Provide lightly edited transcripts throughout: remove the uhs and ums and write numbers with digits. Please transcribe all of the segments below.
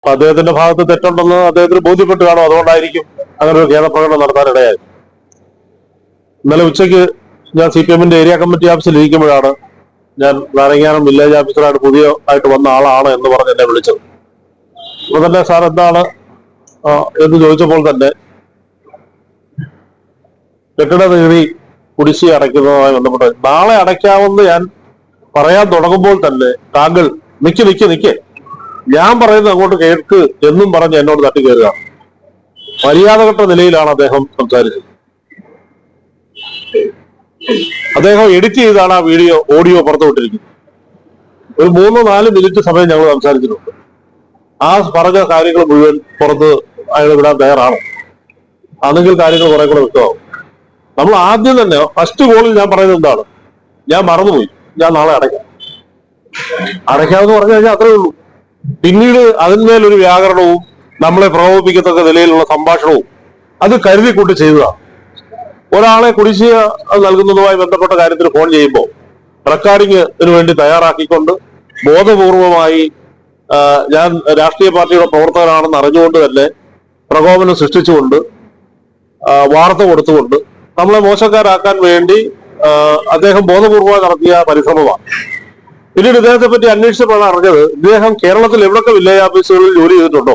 അപ്പൊ അദ്ദേഹത്തിന്റെ ഭാഗത്ത് തെറ്റുണ്ടെന്ന് അദ്ദേഹത്തിന് ബോധ്യപ്പെട്ട് കാണും. അതുകൊണ്ടായിരിക്കും അങ്ങനെ ഒരു ഖേദപ്രകടനം നടത്താനിടയായത്. ഇന്നലെ ഉച്ചയ്ക്ക് ഞാൻ CPM-ന്റെ ഏരിയ കമ്മിറ്റി ഓഫീസിൽ ഇരിക്കുമ്പോഴാണ് ഞാൻ നാരങ്ങാനം വില്ലേജ് ഓഫീസറായിട്ട് ആയിട്ട് വന്ന ആളാണ് എന്ന് പറഞ്ഞ് എന്നെ വിളിച്ചത്. അപ്പൊ തന്നെ സാർ എന്താണ് എന്ന് ചോദിച്ചപ്പോൾ തന്നെ കെട്ടിട നികുതി കുടിശ്ശിക അടയ്ക്കുന്നതുമായി ബന്ധപ്പെട്ട് നാളെ അടയ്ക്കാമെന്ന് ഞാൻ പറയാൻ തുടങ്ങുമ്പോൾ തന്നെ താങ്കൾ നിക്ക് ഞാൻ പറയുന്നത് അങ്ങോട്ട് കേൾക്ക് എന്നും പറഞ്ഞ് എന്നോട് തട്ടിക്കയറുക. മര്യാദഘട്ട നിലയിലാണ് അദ്ദേഹം സംസാരിച്ചത്. അദ്ദേഹം എഡിറ്റ് ചെയ്താണ് ആ ഓഡിയോ പുറത്തുവിട്ടിരിക്കുന്നത്. ഒരു 3-4 മിനിറ്റ് സമയം ഞങ്ങൾ സംസാരിച്ചിട്ടുണ്ട്. ആ പറഞ്ഞ കാര്യങ്ങൾ മുഴുവൻ പുറത്ത് അയാൾ വിടാൻ തയ്യാറാണ്. ആണെങ്കിൽ കാര്യങ്ങൾ കുറെ കൂടെ വ്യക്തമാവും. നമ്മൾ ആദ്യം തന്നെ ഫസ്റ്റ് കോളിൽ ഞാൻ പറയുന്നത് എന്താണ്, ഞാൻ മറന്നുപോയി, ഞാൻ നാളെ അടയ്ക്കാമെന്ന് പറഞ്ഞു കഴിഞ്ഞാൽ അത്രേ ഉള്ളൂ. പിന്നീട് അതിന്മേലൊരു വ്യാകരണവും നമ്മളെ പ്രകോപിപ്പിക്കത്തക്ക നിലയിലുള്ള സംഭാഷണവും അത് കരുതിക്കൂട്ടി ചെയ്തതാണ്. ഒരാളെ കുടിശ്ശിക നൽകുന്നതുമായി ബന്ധപ്പെട്ട കാര്യത്തിൽ ഫോൺ ചെയ്യുമ്പോൾ റെക്കോർഡിങ്ങിന് വേണ്ടി തയ്യാറാക്കിക്കൊണ്ട് ബോധപൂർവമായി ഞാൻ രാഷ്ട്രീയ പാർട്ടിയുടെ പ്രവർത്തകനാണെന്ന് അറിഞ്ഞുകൊണ്ട് തന്നെ പ്രകോപനം സൃഷ്ടിച്ചുകൊണ്ട് വാർത്ത കൊടുത്തുകൊണ്ട് നമ്മളെ മോശക്കാരാക്കാൻ വേണ്ടി അദ്ദേഹം ബോധപൂർവമായി നടത്തിയ പരിശ്രമമാണ്. പിന്നീട് ഇദ്ദേഹത്തെ പറ്റി അന്വേഷിച്ചപ്പോഴാണ് അറിഞ്ഞത്, ഇദ്ദേഹം കേരളത്തിൽ എവിടൊക്കെ വില്ലേജ് ഓഫീസുകളിൽ ജോലി ചെയ്തിട്ടുണ്ടോ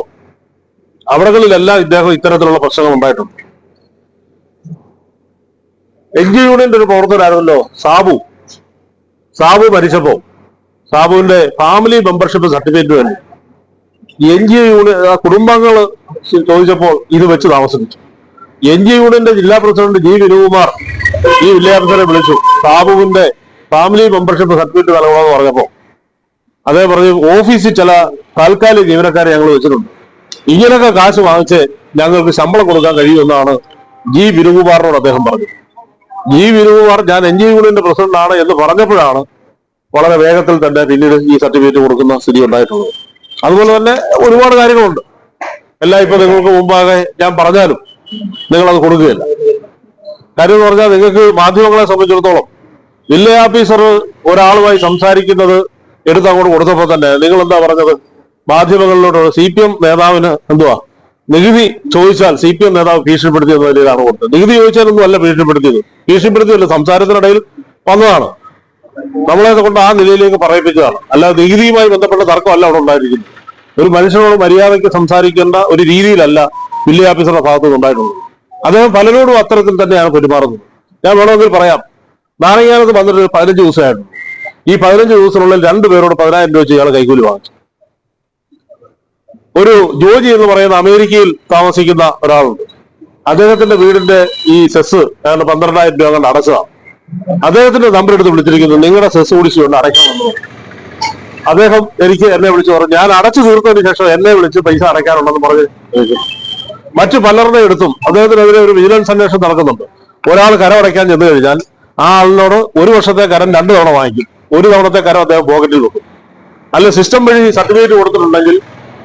അവിടങ്ങളിലെല്ലാം ഇദ്ദേഹം ഇത്തരത്തിലുള്ള പ്രശ്നങ്ങൾ ഉണ്ടായിട്ടുണ്ട്. NGO യൂണിയന്റെ ഒരു പ്രവർത്തകരായിരുന്നല്ലോ സാബു മരിച്ചപ്പോ സാബുവിന്റെ ഫാമിലി മെമ്പർഷിപ്പ് സർട്ടിഫിക്കറ്റ് വേണ്ടി NGO യൂണിയൻ കുടുംബാംഗങ്ങൾ ചോദിച്ചപ്പോൾ ഇത് വെച്ച് താമസിപ്പിച്ചു. NGO യൂണിയന്റെ ജില്ലാ പ്രസിഡന്റ് G. വിനുകുമാർ ഈ വില്ലേജ് ഓഫീസറെ വിളിച്ചു, സാബുവിന്റെ ഫാമിലി മെമ്പർഷിപ്പ് സർട്ടിഫിക്കറ്റ് നൽകണമെന്ന് പറഞ്ഞപ്പോ അദ്ദേഹം പറഞ്ഞു, ഓഫീസിൽ ചില താൽക്കാലിക ജീവനക്കാരെ ഞങ്ങൾ വെച്ചിട്ടുണ്ട്, ഇങ്ങനെയൊക്കെ കാശ് വാങ്ങിച്ച് ഞങ്ങൾക്ക് ശമ്പളം കൊടുക്കാൻ കഴിയുമെന്നാണ് G. വിനുകുമാറിനോട് അദ്ദേഹം പറഞ്ഞു. G. വിനുകുമാർ ഞാൻ NGO യൂണിയന്റെ പ്രസിഡന്റ് ആണ് എന്ന് പറഞ്ഞപ്പോഴാണ് വളരെ വേഗത്തിൽ തന്നെ പിന്നീട് ഈ സർട്ടിഫിക്കറ്റ് കൊടുക്കുന്ന സ്ഥിതി ഉണ്ടായിട്ടുള്ളത്. അതുപോലെ തന്നെ ഒരുപാട് കാര്യങ്ങളുണ്ട്. എല്ലാം ഇപ്പൊ നിങ്ങൾക്ക് മുമ്പാകെ ഞാൻ പറഞ്ഞാലും നിങ്ങളത് കൊടുക്കുകയില്ല. കാര്യം എന്ന് പറഞ്ഞാൽ നിങ്ങൾക്ക് മാധ്യമങ്ങളെ സംബന്ധിച്ചിടത്തോളം വില്ലേജ് ഓഫീസർ ഒരാളുമായി സംസാരിക്കുന്നത് എടുത്ത് അങ്ങോട്ട് കൊടുത്തപ്പോൾ തന്നെ നിങ്ങൾ എന്താ പറഞ്ഞത്, മാധ്യമങ്ങളിലോട്ട് CPM നേതാവിന് എന്തുവാ നികുതി ചോദിച്ചാൽ CPM നേതാവ് ഭീഷണിപ്പെടുത്തിയ നിലയിലാണ് കൊടുത്തത്. നികുതി ചോദിച്ചാലൊന്നും അല്ല ഭീഷണിപ്പെടുത്തിയല്ല, സംസാരത്തിനിടയിൽ വന്നതാണ്. നമ്മളെ കൊണ്ട് ആ നിലയിലേക്ക് പറയിപ്പിച്ചതാണ്. അല്ലാതെ നികുതിയുമായി ബന്ധപ്പെട്ട തർക്കമല്ല അവിടെ ഉണ്ടായിരിക്കുന്നത്. ഒരു മനുഷ്യനോട് മര്യാദയ്ക്ക് സംസാരിക്കേണ്ട ഒരു രീതിയിലല്ല വില്ലേജ് ഓഫീസറുടെ ഭാഗത്തുനിന്ന് ഉണ്ടായിട്ടുള്ളത്. അദ്ദേഹം പലരോടും അത്തരത്തിൽ തന്നെയാണ് പെരുമാറുന്നത്. ഞാൻ വേണമെങ്കിൽ പറയാം, നാരങ്ങാനത്ത് വന്നിട്ട് 15 ദിവസമായിരുന്നു. ഈ 15 ദിവസത്തിനുള്ളിൽ 2 പേരോട് 10,000 രൂപ വെച്ച് ഇയാൾ കൈക്കൂലി വാങ്ങിച്ചു. ഒരു ജോജി എന്ന് പറയുന്ന അമേരിക്കയിൽ താമസിക്കുന്ന ഒരാളുണ്ട്. അദ്ദേഹത്തിന്റെ വീടിന്റെ ഈ സെസ് 12,000 രൂപ കൊണ്ട് അടച്ചതാണ്. അദ്ദേഹത്തിന്റെ നമ്പർ എടുത്ത് വിളിച്ചിരിക്കുന്നു, നിങ്ങളുടെ സെസ് കുടിശ്ശികൊണ്ട് അടയ്ക്കണമെന്ന്. അദ്ദേഹം എന്നെ വിളിച്ചു പറഞ്ഞു, ഞാൻ അടച്ചു തീർത്തതിന് ശേഷം എന്നെ വിളിച്ച് പൈസ അടയ്ക്കാനുണ്ടെന്ന് പറഞ്ഞ് മറ്റു പലരുടെ എടുത്തും അദ്ദേഹത്തിനെതിരെ ഒരു വിജിലൻസ് അന്വേഷണം നടക്കുന്നുണ്ട്. ഒരാൾ കരം അടയ്ക്കാൻ ചെന്ന് കഴിഞ്ഞാൽ ആ ആളിനോട് 1 വർഷത്തെ കരം 2 തവണ വാങ്ങിക്കും. 1 തവണത്തെ കരം അദ്ദേഹം പോക്കറ്റിൽ വെക്കും. അല്ല സിസ്റ്റം വഴി സർട്ടിഫിക്കറ്റ് കൊടുത്തിട്ടുണ്ടെങ്കിൽ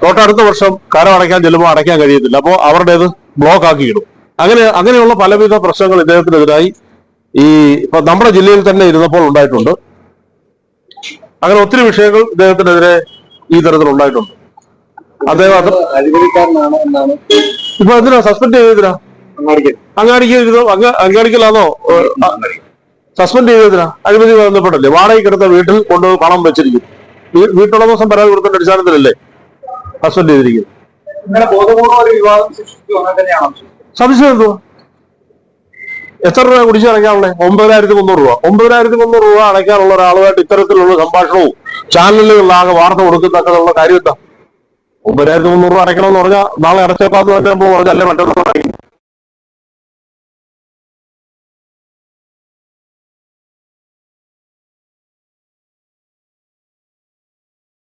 തൊട്ടടുത്ത വർഷം കരം അടയ്ക്കാൻ ചെല്ലുമ്പോൾ അടയ്ക്കാൻ കഴിയത്തില്ല. അപ്പോൾ അവരുടേത് ബ്ലോക്ക് ആക്കിയിടും. അങ്ങനെയുള്ള പലവിധ പ്രശ്നങ്ങൾ ഇദ്ദേഹത്തിനെതിരായി ഇപ്പൊ നമ്മുടെ ജില്ലയിൽ തന്നെ ഇരുന്നപ്പോൾ ഉണ്ടായിട്ടുണ്ട്. അങ്ങനെ ഒത്തിരി വിഷയങ്ങൾ ഇദ്ദേഹത്തിനെതിരെ ഈ തരത്തിൽ ഉണ്ടായിട്ടുണ്ട്. അദ്ദേഹം ഇപ്പൊ എന്തിനാ സസ്പെൻഡ് ചെയ്തതിനാ? അങ്ങാടിക്കലാണോ സസ്പെൻഡ് ചെയ്തതിനാ? അഴിമതി ബന്ധപ്പെട്ടല്ലേ? വാടകയ്ക്കെടുത്ത വീട്ടിൽ കൊണ്ട് പണം വെച്ചിരിക്കും. വീട്ടുടമസ്ഥൻ പരാതി കൊടുക്കേണ്ട അടിസ്ഥാനത്തിലല്ലേ സസ്പെൻഡ് ചെയ്തിരിക്കുന്നത്? സംശയം എന്തുവാ? എത്ര രൂപ കുടിശ്ശിക അടയ്ക്കാനുള്ളത്? 9,300 രൂപ. 9,300 രൂപ അടയ്ക്കാനുള്ള ഒരാളുമായിട്ട് ഇത്തരത്തിലുള്ള സംഭാഷണവും ചാനലുകളിലാകെ വാർത്ത കൊടുക്കുന്നതൊക്കെയുള്ള കാര്യം എന്താ? 9,300 രൂപ അടയ്ക്കണമെന്ന് പറഞ്ഞാൽ നാളെ അടച്ചേക്കാന്ന് തന്നെ നമ്മൾ പറഞ്ഞാൽ അല്ലേ മറ്റൊന്നും